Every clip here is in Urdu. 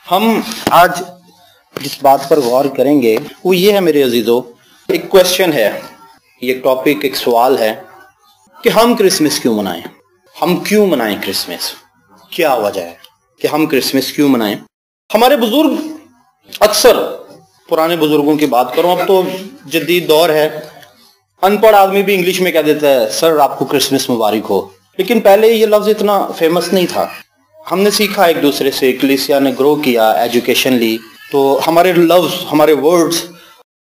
ہم آج جس بات پر غور کریں گے وہ یہ ہے میرے عزیزو، ایک کویسچن ہے، یہ ٹاپک، ایک سوال ہے کہ ہم کرسمس کیوں منائیں؟ ہم کیوں منائیں کرسمس؟ کیا وجہ ہے کہ ہم کرسمس کیوں منائیں؟ ہمارے بزرگ، اکثر پرانے بزرگوں کی بات کروں، اب تو جدید دور ہے، ان پڑھ آدمی بھی انگلش میں کہہ دیتا ہے سر آپ کو کرسمس مبارک ہو، لیکن پہلے یہ لفظ اتنا فیمس نہیں تھا۔ ہم نے سیکھا ایک دوسرے سے، کلیسیا نے گرو کیا، ایجوکیشن لی، تو ہمارے لفظ، ہمارے ورڈز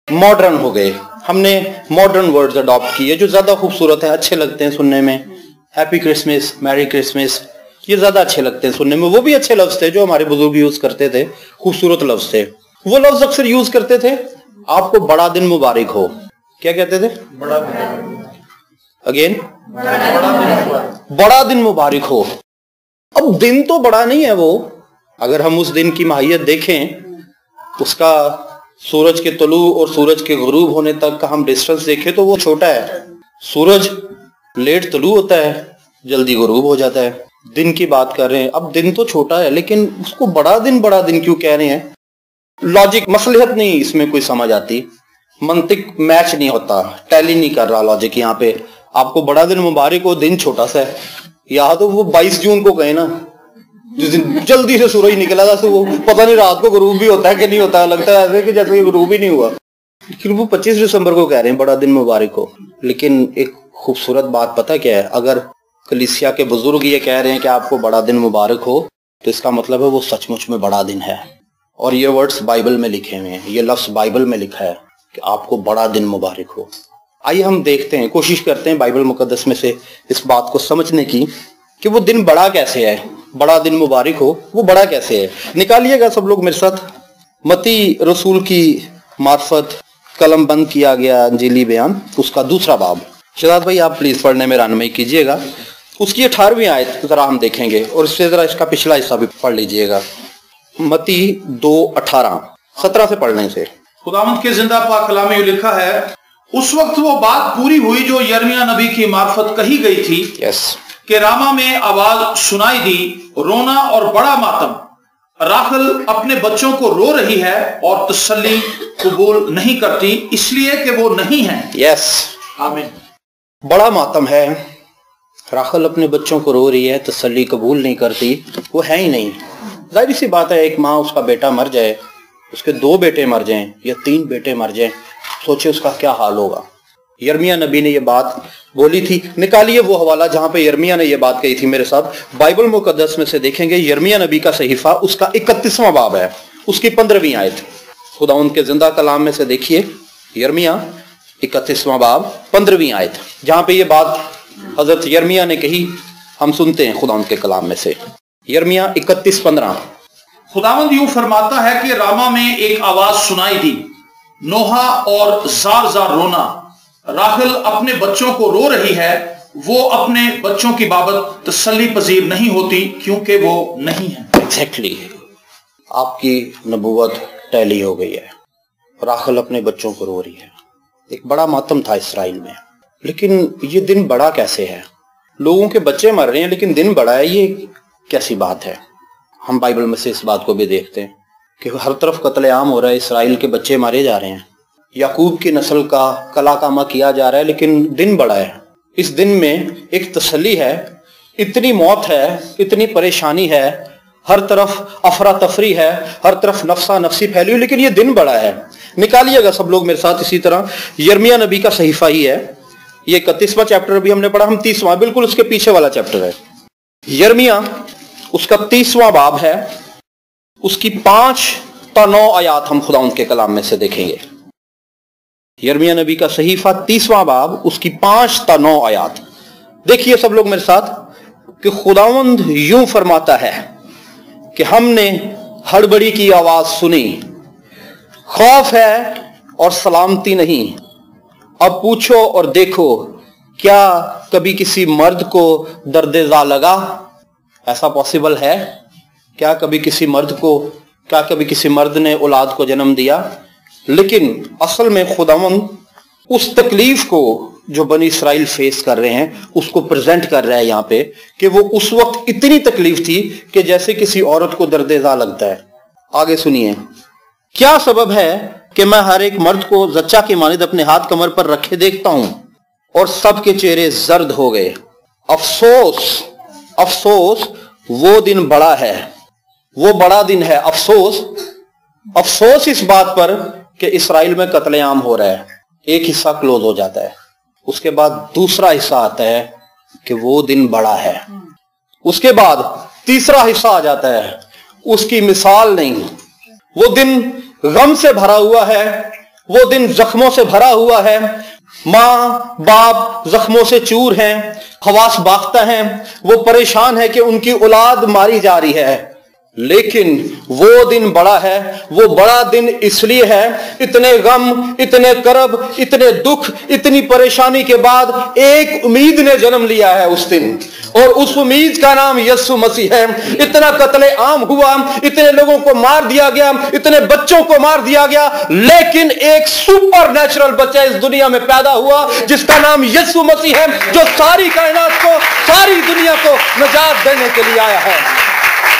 ماڈرن ہو گئے۔ ہم نے ماڈرن ورڈز اڈاپٹ کیے جو زیادہ خوبصورت ہیں، اچھے لگتے ہیں سننے میں۔ ہیپی کرسمس، میری کرسمس، یہ زیادہ اچھے لگتے ہیں سننے میں۔ وہ بھی اچھے لفظ تھے جو ہمارے بزرگ یوز کرتے تھے، خوبصورت لفظ تھے۔ وہ لفظ اکثر یوز کرتے تھے آپ کو بڑا دن مبارک ہو۔ کیا کہتے تھے؟ بڑا دن، اگین بڑا دن مبارک ہو۔ اب دن تو بڑا نہیں ہے وہ، اگر ہم اس دن کی ماہیت دیکھیں، اس کا سورج کے طلوع اور سورج کے غروب ہونے تک کا ہم ڈسٹنس دیکھیں تو وہ چھوٹا ہے۔ سورج لیٹ طلوع ہوتا ہے، جلدی غروب ہو جاتا ہے۔ دن کی بات کر رہے ہیں، اب دن تو چھوٹا ہے لیکن اس کو بڑا دن کیوں کہہ رہے ہیں؟ لاجک، مصلحت نہیں اس میں کوئی سمجھ آتی، منطق میچ نہیں ہوتا، ٹیلی نہیں کر رہا لاجک یہاں پہ۔ آپ کو بڑا دن مبارک ہو، دن چھوٹا سا ہے، یا تو وہ 22 جون کو کہیں نا، جس دن جلدی سے سورج نکلا تھا، تو وہ پتہ نہیں رات کو غروب بھی ہوتا ہے کہ نہیں ہوتا، لگتا ہے ایسے کہ جیسے غروب ہی نہیں ہوا، لیکن وہ 25 دسمبر کو کہہ رہے ہیں بڑا دن مبارک ہو۔ لیکن ایک خوبصورت بات پتہ کیا ہے؟ اگر کلیسیا کے بزرگ یہ کہہ رہے ہیں کہ آپ کو بڑا دن مبارک ہو، تو اس کا مطلب ہے وہ سچ مچ میں بڑا دن ہے، اور یہ ورڈز بائبل میں لکھے ہوئے ہیں، یہ لفظ بائبل میں لکھا ہے کہ آپ کو بڑا دن مبارک ہو۔ آئیے ہم دیکھتے ہیں، کوشش کرتے ہیں بائبل مقدس میں سے اس بات کو سمجھنے کی کہ وہ دن بڑا کیسے ہے، بڑا دن مبارک ہو، وہ بڑا کیسے ہے۔ نکالیے گا سب لوگ میرے ساتھ، متی رسول کی معرفت قلم بند کیا گیا انجیلی بیان، اس کا 2 باب۔ شہزاد بھائی آپ پلیز پڑھنے میں رہنمائی کیجیے گا، اس کی 18ویں آیت ذرا ہم دیکھیں گے، اور اس سے ذرا اس کا پچھلا حصہ بھی پڑھ لیجیے گا۔ متی 2:18، 17 سے پڑھنے سے۔ خداوند کے زندہ پاک کلام میں لکھا ہے، اس وقت وہ بات پوری ہوئی جو یرمیہ نبی کی معرفت کہی گئی تھی کہ راما میں آواز سنائی دی، رونا اور بڑا ماتم، راحل اپنے بچوں کو رو رہی ہے اور تسلی قبول نہیں کرتی، اس لیے کہ وہ نہیں ہیں۔ آمین۔ بڑا ماتم ہے، راحل اپنے بچوں کو رو رہی ہے، تسلی قبول نہیں کرتی، وہ ہے ہی نہیں۔ ظاہر سی بات ہے، ایک ماں اس کا بیٹا مر جائے، اس کے 2 بیٹے مر جائیں یا 3 بیٹے مر جائیں، سوچے اس کا کیا حال ہوگا۔ یرمیہ نبی نے یہ بات بولی تھی۔ نکالیے وہ حوالہ جہاں پہ یرمیہ نے یہ بات کہی تھی میرے ساتھ، بائبل مقدس میں سے دیکھیں گے، یرمیہ نبی کا صحیفہ، اس کا 31واں باب ہے، اس کی 15ویں آیت۔ خداوند کے زندہ کلام میں سے دیکھیے، یرمیہ 31واں باب 15ویں آیت، جہاں پہ یہ بات حضرت یرمیہ نے کہی، ہم سنتے ہیں خداوند کے کلام میں سے۔ یرمیہ 31:15۔ خداوند یوں فرماتا ہے کہ راما میں ایک آواز سنائی دی، نوحہ اور زار زار رونا، راحل اپنے بچوں کو رو رہی ہے، وہ اپنے بچوں کی بابت تسلی پذیر نہیں ہوتی کیونکہ وہ نہیں ہیں۔ ایگزیکٹلی، آپ کی نبوت ٹیلی ہو گئی ہے، راحل اپنے بچوں کو رو رہی ہے۔ ایک بڑا ماتم تھا اسرائیل میں، لیکن یہ دن بڑا کیسے ہے؟ لوگوں کے بچے مر رہے ہیں لیکن دن بڑا ہے، یہ کیسی بات ہے؟ ہم بائبل میں سے اس بات کو بھی دیکھتے ہیں کہ ہر طرف قتل عام ہو رہا ہے، اسرائیل کے بچے مارے جا رہے ہیں، یعقوب کی نسل کا کلا کامہ کیا جا رہا ہے، لیکن دن بڑا ہے۔ اس دن میں ایک تسلی ہے، اتنی موت ہے، اتنی پریشانی ہے، ہر طرف افراتفری ہے، ہر طرف نفسا نفسی پھیلی ہوئی، لیکن یہ دن بڑا ہے۔ نکالیے گا سب لوگ میرے ساتھ اسی طرح، یرمیہ نبی کا صحیفہ ہی ہے، یہ 31واں چیپٹر بھی ہم نے پڑھا، ہم 30واں، بالکل اس کے پیچھے والا چیپٹر ہے۔ یرمیہ اس کا 30واں باب ہے، اس کی 5 تا 9 آیات ہم خداوند کے کلام میں سے دیکھیں گے۔ یرمیہ نبی کا صحیفہ 30واں باب، اس کی 5 تا 9 آیات دیکھیے سب لوگ میرے ساتھ، کہ خداوند یوں فرماتا ہے کہ ہم نے ہڑبڑی کی آواز سنی، خوف ہے اور سلامتی نہیں، اب پوچھو اور دیکھو، کیا کبھی کسی مرد کو درد زا لگا؟ ایسا پاسبل ہے؟ کیا کبھی کسی مرد نے اولاد کو جنم دیا؟ لیکن اصل میں خداوند اس تکلیف کو جو بنی اسرائیل فیس کر رہے ہیں اس کو پریزنٹ کر رہا ہے یہاں پہ، کہ وہ اس وقت اتنی تکلیف تھی کہ جیسے کسی عورت کو درد زا لگتا ہے، آگے سنیے، کیا سبب ہے کہ میں ہر ایک مرد کو زچہ کی مانند اپنے ہاتھ کمر پر رکھے دیکھتا ہوں اور سب کے چہرے زرد ہو گئے؟ افسوس، افسوس، وہ دن بڑا ہے، وہ بڑا دن ہے۔ افسوس، افسوس اس بات پر کہ اسرائیل میں قتل عام ہو رہا ہے۔ ایک حصہ کلوز ہو جاتا ہے، اس کے بعد دوسرا حصہ آتا ہے کہ وہ دن بڑا ہے، اس کے بعد تیسرا حصہ آ جاتا ہے، اس کی مثال نہیں۔ وہ دن غم سے بھرا ہوا ہے، وہ دن زخموں سے بھرا ہوا ہے، ماں باپ زخموں سے چور ہیں، حواس باختہ ہیں، وہ پریشان ہے کہ ان کی اولاد ماری جا رہی ہے، لیکن وہ دن بڑا ہے۔ وہ بڑا دن اس لیے ہے، اتنے غم، اتنے کرب، اتنے دکھ، اتنی پریشانی کے بعد ایک امید نے جنم لیا ہے اس دن، اور اس امید کا نام یسوع مسیح ہے۔ اتنا قتل عام ہوا، اتنے لوگوں کو مار دیا گیا، اتنے بچوں کو مار دیا گیا، لیکن ایک سپر نیچرل بچہ اس دنیا میں پیدا ہوا جس کا نام یسوع مسیح ہے، جو ساری کائنات کو، ساری دنیا کو نجات دینے کے لیے آیا ہے۔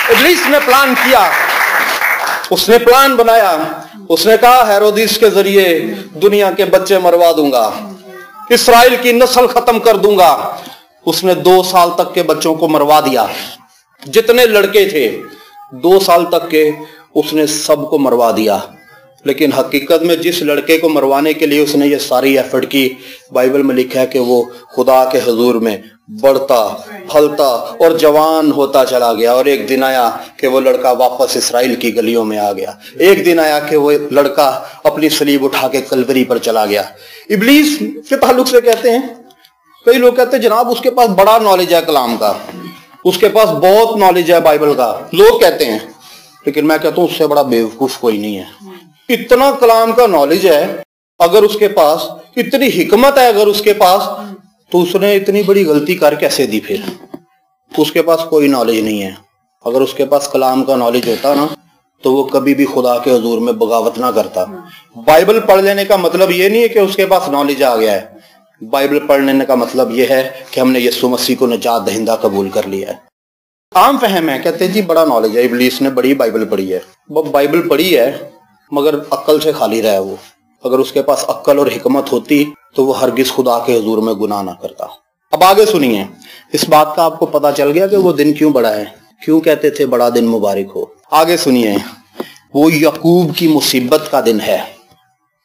ابلیس نے پلان کیا، اس نے پلان بنایا، اس نے کہا ہیرودیس کے ذریعے دنیا کے بچے مروا دوں گا، اسرائیل کی نسل ختم کر دوں گا۔ اس نے 2 سال تک کے بچوں کو مروا دیا، جتنے لڑکے تھے 2 سال تک کے اس نے سب کو مروا دیا۔ لیکن حقیقت میں جس لڑکے کو مروانے کے لیے اس نے یہ ساری ایفرٹ کی، بائبل میں لکھا ہے کہ وہ خدا کے حضور میں بڑھتا، پھلتا اور جوان ہوتا چلا گیا، اور ایک دن آیا کہ وہ لڑکا واپس اسرائیل کی گلیوں میں آ گیا۔ ایک دن آیا کہ وہ لڑکا اپنی صلیب اٹھا کے کلوری پر چلا گیا۔ ابلیس کے تعلق سے کہتے ہیں، کئی لوگ کہتے ہیں جناب اس کے پاس بڑا نالج ہے کلام کا، اس کے پاس بہت نالج ہے بائبل کا، لوگ کہتے ہیں، لیکن میں کہتا ہوں اس سے بڑا بیوقوف کوئی نہیں ہے۔ اتنا کلام کا نالج ہے، اگر اس کے پاس اتنی حکمت ہے، اگر اس کے پاس، تو اس نے اتنی بڑی غلطی کر کیسے دی؟ پھر اس کے پاس کوئی نالج نہیں ہے۔ اگر اس کے پاس کلام کا نالج ہوتا نا تو وہ کبھی بھی خدا کے حضور میں بغاوت نہ کرتا۔ بائبل پڑھ لینے کا مطلب یہ نہیں ہے کہ اس کے پاس نالج آ گیا ہے، بائبل پڑھ لینے کا مطلب یہ ہے کہ ہم نے یسوع مسیح کو نجات دہندہ قبول کر لیا ہے۔ عام فہم ہے، کہتے ہیں جی بڑا نالج ہے، ابلیس نے بڑی بائبل پڑھی ہے۔ وہ بائبل پڑھی ہے مگر عقل سے خالی رہا وہ۔ اگر اس کے پاس عقل اور حکمت ہوتی تو وہ ہرگز خدا کے حضور میں گناہ نہ کرتا۔ اب آگے سنیے، اس بات کا آپ کو پتا چل گیا کہ وہ دن کیوں بڑا ہے، کیوں کہتے تھے بڑا دن مبارک ہو۔ آگے سنیے، وہ یعقوب کی مصیبت کا دن ہے۔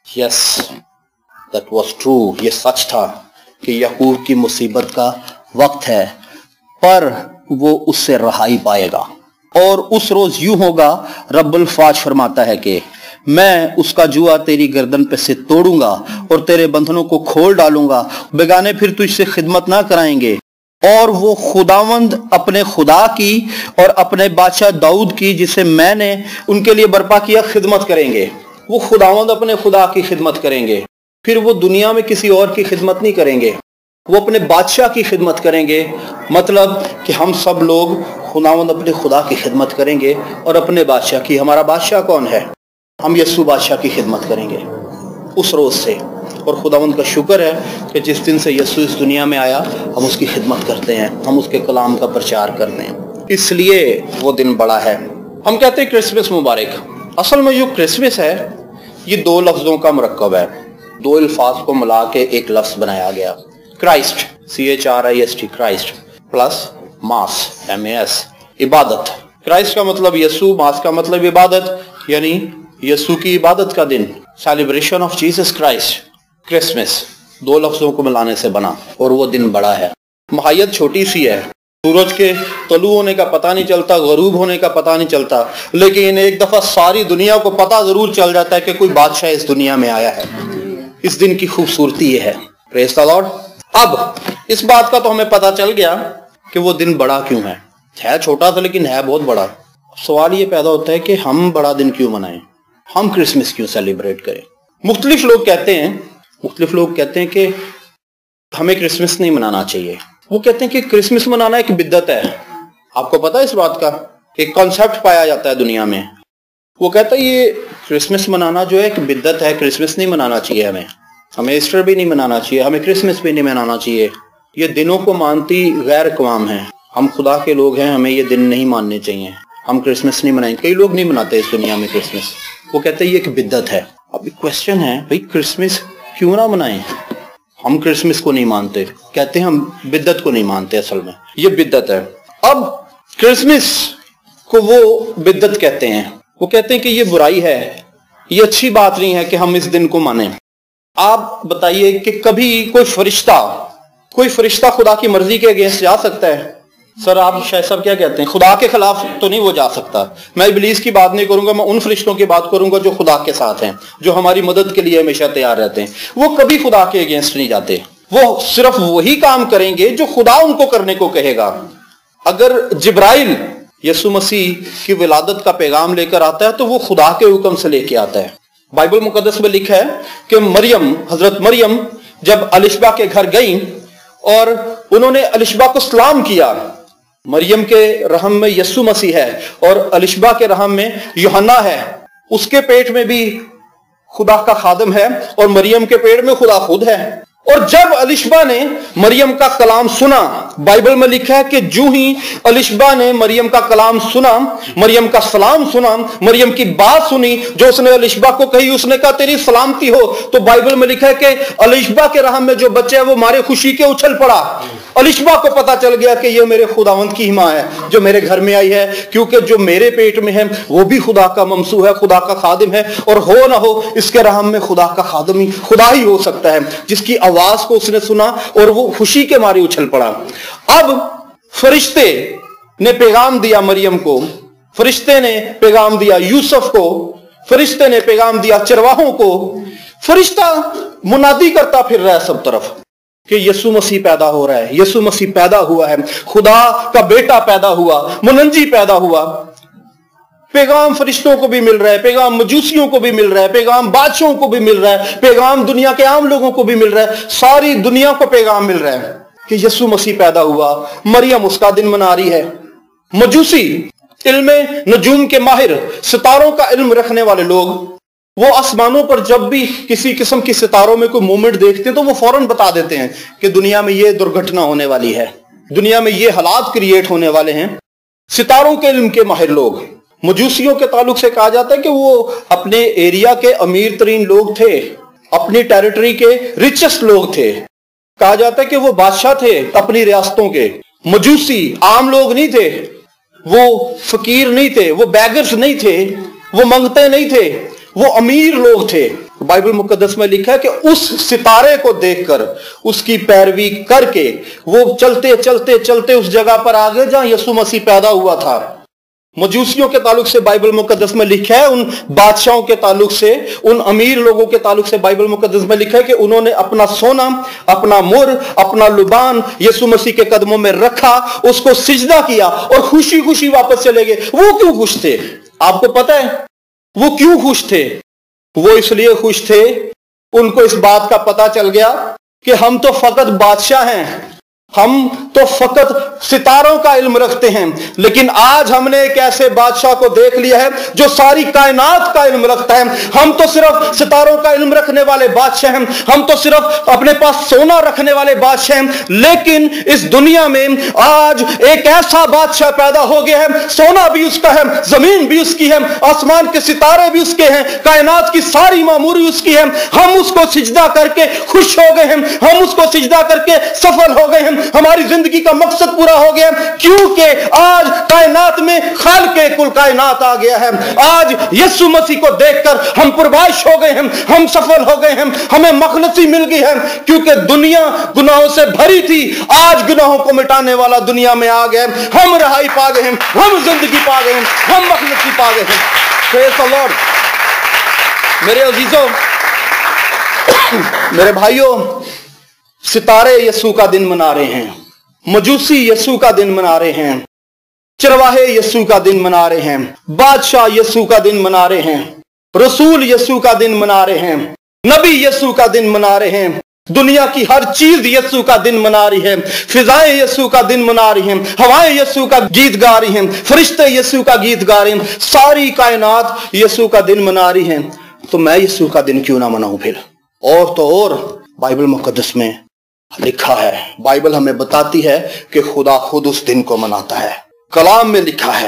یس، دیٹ واز ٹرو، یہ سچ تھا کہ یعقوب کی مصیبت کا وقت ہے، پر وہ اس سے رہائی پائے گا۔ اور اس روز یوں ہوگا، رب الفاظ فرماتا ہے کہ میں اس کا جوا تیری گردن پہ سے توڑوں گا اور تیرے بندھنوں کو کھول ڈالوں گا، بیگانے پھر تجھ سے خدمت نہ کرائیں گے، اور وہ خداوند اپنے خدا کی اور اپنے بادشاہ داؤد کی جسے میں نے ان کے لیے برپا کیا خدمت کریں گے۔ وہ خداوند اپنے خدا کی خدمت کریں گے، پھر وہ دنیا میں کسی اور کی خدمت نہیں کریں گے، وہ اپنے بادشاہ کی خدمت کریں گے۔ مطلب کہ ہم سب لوگ خداوند اپنے خدا کی خدمت کریں گے اور اپنے بادشاہ کی۔ ہمارا بادشاہ کون ہے؟ ہم یسوع بادشاہ کی خدمت کریں گے اس روز سے۔ اور خداوند کا شکر ہے کہ جس دن سے یسوع اس دنیا میں آیا ہم اس کی خدمت کرتے ہیں، ہم اس کے کلام کا پرچار کرتے ہیں، اس لیے وہ دن بڑا ہے۔ ہم کہتے ہیں کرسمس مبارک، اصل میں جو کرسمس ہے یہ 2 لفظوں کا مرکب ہے، 2 الفاظ کو ملا کے ایک لفظ بنایا گیا، کرائسٹ، CHRIST، کرائسٹ، پلس ماس، MAS، عبادت۔ کرائسٹ کا مطلب یسوع، ماس کا مطلب عبادت، یعنی یسوع کی عبادت کا دن، celebration of Jesus Christ. Christmas 2 لفظوں کو ملانے سے بنا، اور وہ دن بڑا ہے۔ ماہیت چھوٹی سی ہے، سورج کے طلوع ہونے کا پتہ نہیں چلتا، غروب ہونے کا پتہ نہیں چلتا، لیکن ایک دفعہ ساری دنیا کو پتہ ضرور چل جاتا ہے کہ کوئی بادشاہ اس دنیا میں آیا ہے۔ اس دن کی خوبصورتی یہ ہے۔ پریز دی لارڈ۔ اب اس بات کا تو ہمیں پتہ چل گیا کہ وہ دن بڑا کیوں ہے چھوٹا تھا لیکن ہے بہت بڑا۔ سوال یہ پیدا ہوتا ہے کہ ہم بڑا دن کیوں منائیں، ہم کرسمس کیوں سیلیبریٹ کریں۔ مختلف لوگ کہتے ہیں کہ ہمیں کرسمس نہیں منانا چاہیے۔ وہ کہتے ہیں کہ کرسمس منانا ایک بدعت ہے۔ آپ کو پتا ہے اس بات کا؟ ایک کانسیپٹ پایا جاتا ہے دنیا میں، وہ کہتا ہے یہ کرسمس منانا جو ہے ایک بدعت ہے، کرسمس نہیں منانا چاہیے، ہمیں ایسٹر بھی نہیں منانا چاہیے، ہمیں کرسمس بھی نہیں منانا چاہیے، یہ دنوں کو مانتی غیر اقوام ہیں، ہم خدا کے لوگ ہیں، ہمیں یہ دن نہیں ماننے چاہیے۔ ہم کرسمس نہیں منائیں. کئی لوگ نہیں مناتے اس دنیا میں کرسمس. وہ کہتے ہیں یہ ایک بدعت ہے. اب کوشچن ہے بھئی کرسمس کیوں نہ منائیں؟ ہم کرسمس کو نہیں مانتے، کہتے ہیں ہم بدعت کو نہیں مانتے. اصل میں یہ بدعت ہے. اب کرسمس کو وہ بدعت کہتے ہیں. وہ کہتے ہیں کہ یہ برائی ہے، یہ اچھی بات نہیں ہے کہ ہم اس دن کو مانیں. آپ بتائیے کہ کبھی کوئی فرشتہ خدا کی مرضی کے اگینسٹ جا سکتا ہے؟ سر آپ شاید صاحب کیا کہتے ہیں؟ خدا کے خلاف تو نہیں وہ جا سکتا. میں ابلیس کی بات نہیں کروں گا، میں ان فرشتوں کی بات کروں گا جو خدا کے ساتھ ہیں، جو ہماری مدد کے لیے ہمیشہ تیار رہتے ہیں. وہ کبھی خدا کے اگینسٹ نہیں جاتے. وہ صرف وہی کام کریں گے جو خدا ان کو کرنے کو کہے گا. اگر جبرائیل یسوع مسیح کی ولادت کا پیغام لے کر آتا ہے تو وہ خدا کے حکم سے لے کے آتا ہے. بائبل مقدس میں لکھا ہے کہ حضرت مریم جب الشبا کے گھر گئیں اور انہوں نے الشبا کو سلام کیا. مریم کے رحم میں یسوع مسیح ہے اور الشبا کے رحم میں یوحنا ہے. اس کے پیٹ میں بھی خدا کا خادم ہے اور مریم کے پیٹ میں خدا خود ہے. اور جب الشبا نے مریم کا کلام سنا، بائبل میں لکھا ہے کہ جو ہی الشبا نے مریم کا کلام سنا، مریم کا سلام سنا، مریم کی بات سنی جو اس نے الشبا کو کہی، اس نے کہا تیری سلامتی ہو. تو بائبل میں لکھا ہے کہ الشبا کے رحم میں جو بچہ ہے وہ مارے خوشی کے اچھل پڑا. الشبا کو پتا چل گیا کہ یہ میرے خداوند کی ماں ہے جو میرے گھر میں آئی ہے، کیونکہ جو میرے پیٹ میں ہے وہ بھی خدا کا ممسوح ہے، خدا کا خادم ہے. اور ہو نہ ہو اس کے رحم میں خدا کا خادم ہی خدا ہی ہو سکتا ہے، جس کی آواز کو اس نے سنا اور وہ خوشی کے مارے اچھل پڑا. اب فرشتے نے پیغام دیا مریم کو، فرشتے نے پیغام دیا یوسف کو، فرشتے نے پیغام دیا چرواہوں کو. فرشتہ منادی کرتا پھر رہا ہے سب طرف کہ یسوع مسیح پیدا ہو رہا ہے، یسوع مسیح پیدا ہوا ہے، خدا کا بیٹا پیدا ہوا، منجی پیدا ہوا. پیغام فرشتوں کو بھی مل رہا ہے، پیغام مجوسیوں کو بھی مل رہا ہے، پیغام بادشاہوں کو بھی مل رہا ہے، پیغام دنیا کے عام لوگوں کو بھی مل رہا ہے. ساری دنیا کو پیغام مل رہا ہے کہ یسوع مسیح پیدا ہوا. مریم اس کا دن منا رہی ہے. مجوسی، علم نجوم کے ماہر، ستاروں کا علم رکھنے والے لوگ، وہ آسمانوں پر جب بھی کسی قسم کی ستاروں میں کوئی مومنٹ دیکھتے ہیں تو وہ فوراً بتا دیتے ہیں کہ دنیا میں یہ درگھٹنا ہونے والی ہے، دنیا میں یہ حالات کریٹ ہونے والے ہیں. ستاروں کے علم کے ماہر لوگ. مجوسیوں کے تعلق سے کہا جاتا ہے کہ وہ اپنے ایریا کے امیر ترین لوگ تھے، اپنی ٹیریٹری کے ریچسٹ لوگ تھے. کہا جاتا ہے کہ وہ بادشاہ تھے اپنی ریاستوں کے. مجوسی عام لوگ نہیں تھے، وہ فقیر نہیں تھے، وہ بیگرز نہیں تھے، وہ منگتے نہیں تھے، وہ امیر لوگ تھے. بائبل مقدس میں لکھا ہے کہ اس ستارے کو دیکھ کر اس کی پیروی کر کے وہ چلتے چلتے چلتے اس جگہ پر آ گئے جہاں یسوع مسیح پیدا ہوا تھا. مجوسیوں کے تعلق سے بائبل مقدس میں لکھا ہے، ان بادشاہوں کے تعلق سے، ان امیر لوگوں کے تعلق سے بائبل مقدس میں لکھا ہے کہ انہوں نے اپنا سونا، اپنا مر، اپنا لبان یسوع مسیح کے قدموں میں رکھا، اس کو سجدہ کیا اور خوشی خوشی واپس چلے گئے. وہ کیوں خوش تھے؟ آپ کو پتہ ہے وہ کیوں خوش تھے؟ وہ اس لیے خوش تھے، ان کو اس بات کا پتہ چل گیا کہ ہم تو فقط بادشاہ ہیں، ہم تو فقط ستاروں کا علم رکھتے ہیں، لیکن آج ہم نے ایک ایسے بادشاہ کو دیکھ لیا ہے جو ساری کائنات کا علم رکھتا ہے. ہم تو صرف ستاروں کا علم رکھنے والے بادشاہ ہیں، ہم تو صرف اپنے پاس سونا رکھنے والے بادشاہ ہیں، لیکن اس دنیا میں آج ایک ایسا بادشاہ پیدا ہو گیا ہے، سونا بھی اس کا ہے، زمین بھی اس کی ہے، آسمان کے ستارے بھی اس کے ہیں، کائنات کی ساری معموری اس کی ہے. ہم اس کو سجدہ کر کے خوش ہو گئے ہیں، ہم اس کو سجدہ کر کے سفل ہو گئے ہیں، ہماری زندگی کا مقصد پورا ہو گیا، کیونکہ آج کائنات میں خالق کل کائنات آ گیا ہے. آج یسوع مسیح کو دیکھ کر ہم پربائش ہو گئے ہیں، ہم سفل ہو گئے ہیں، ہمیں مخلصی مل گئی ہے، کیونکہ دنیا گناہوں سے بھری تھی، آج گناہوں کو مٹانے والا دنیا میں آ گیا ہے. ہم رہائی پا گئے ہیں، ہم زندگی پا گئے ہیں، ہم مخلصی پا گئے ہیں. پریز دی لارڈ. میرے عزیزوں، میرے بھائیوں، ستارے یسوع کا دن منا رہے ہیں، مجوسی یسوع کا دن منا رہے ہیں، چرواہے یسوع کا دن منا رہے ہیں، بادشاہ یسوع کا دن منا رہے ہیں، رسول یسوع کا دن منا رہے ہیں، نبی یسوع کا دن منا رہے ہیں، دنیا کی ہر چیز یسوع کا دن منا رہی ہے، فضائیں یسوع کا دن منا رہی ہیں، ہوائیں یسوع کا گیت گا رہی ہیں، فرشتے یسوع کا گیت گا رہے ہیں، ساری کائنات یسوع کا دن منا رہی ہیں. تو میں یسوع کا دن کیوں نہ مناؤں پھر؟ اور تو اور بائبل مقدس میں لکھا ہے، بائبل ہمیں بتاتی ہے کہ خدا خود اس دن کو مناتا ہے. کلام میں لکھا ہے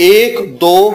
1, 2,